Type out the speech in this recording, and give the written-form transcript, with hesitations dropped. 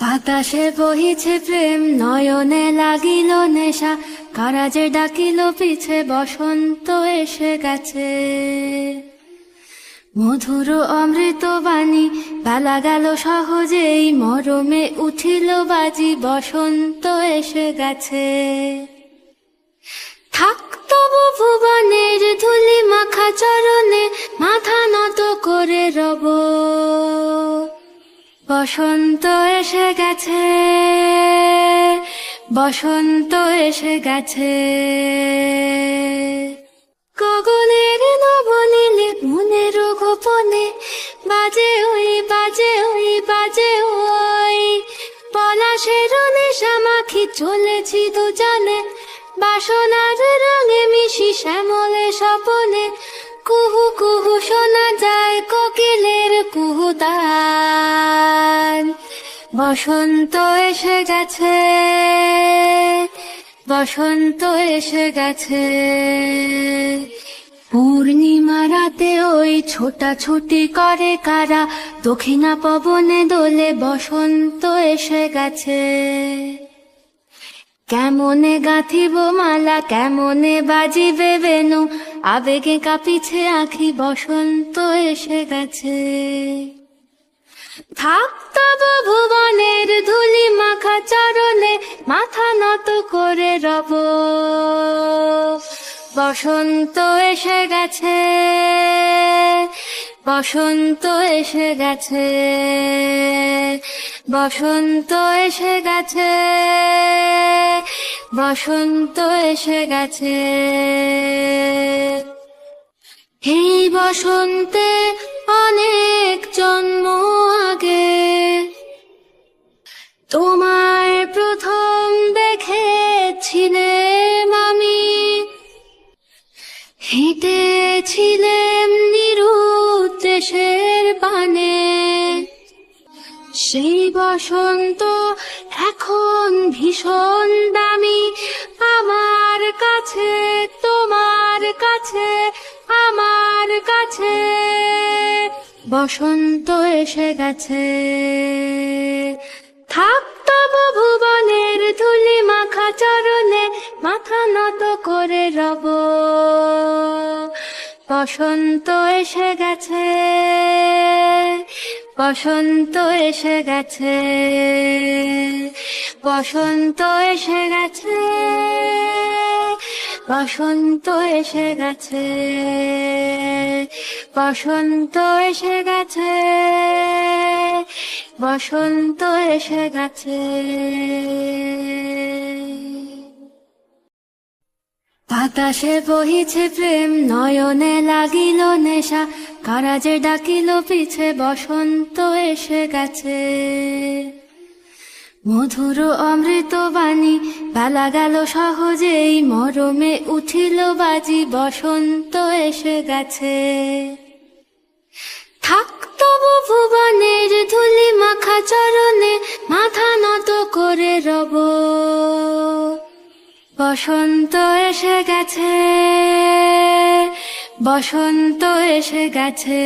বাতাসে বহিছে প্রেম, নয়নে লাগিল নেশা, কারাজে ডাকিল পিছে, বসন্ত এসে গেছে। মধুর অমৃত বাণী, বেলা গেল সহজেই, মরমে উঠিল বাজি, বসন্ত এসে গেছে। থাক তবু ভুবনের ধুলি মাখা চরণে, মাথা নত করে রব। বসন্ত এসে গেছে, বসন্ত এসে গেছে। গগনের নবনীলে মনের গোপনে, বাজে ওই বাজে ওই বাজে ওই, পলাশের নেশা মাখি চলেছি দুজনে, বাসনার রঙে মিশি শ্যামলে স্বপনে। কুহু কুহু শোনা যায় কোকিলের কুহুতান। বসন্ত এসে গেছে, বসন্ত এসে গেছে। পূর্ণিমা রাতে ওই ছোটাছুটি করে কারা, দক্ষিণা পবনে দোলে, বসন্ত এসে গেছে। কেমনে গাঁথিব মালা, কেমনে বাজিবে বেনু, আবেগে কাঁপিছে আঁখি, বসন্ত এসে গেছে। থাক তবু ভুবনের ধুলি মাখা চরণে, মাথা নত করে রব। বসন্ত এসে গেছে, বসন্ত এসে গেছে, বসন্ত এসে গেছে, বসন্ত এসে গেছে। এই বসন্তে অনেক জন্ম আগে, তোমায় প্রথম দেখেছিলাম আমি। হেঁটেছিলাম নিরুদ্দেশের পানে, সেই বসন্ত এখন ভীষণ দামি আমার কাছে, তোমার কাছে, আমার কাছে। বসন্ত এসে গেছে। থাক তবু ভুবনের ধুলি মাখা চরণে, মাথা নত করে রব। বসন্ত এসে গেছে, বসন্ত এসে গেছে, বসন্ত এসে গেছে, বসন্ত এসে গেছে, বসন্ত এসে গেছে, বসন্ত এসে গেছে। বাতাসে বহিছে প্রেম, নয়নে লাগিল নেশা, কারাজে ডাকিল পিছে, বসন্ত এসে গেছে। মধুর অমৃত বাণী, বেলা গেল সহজেই, মরমে উঠিল বাজি, বসন্ত এসে গেছে। থাক তবু ভুবনের ধুলি মাখা চরণে, মাথা নত করে রব। বসন্ত এসে গেছে, বসন্ত এসে গেছে।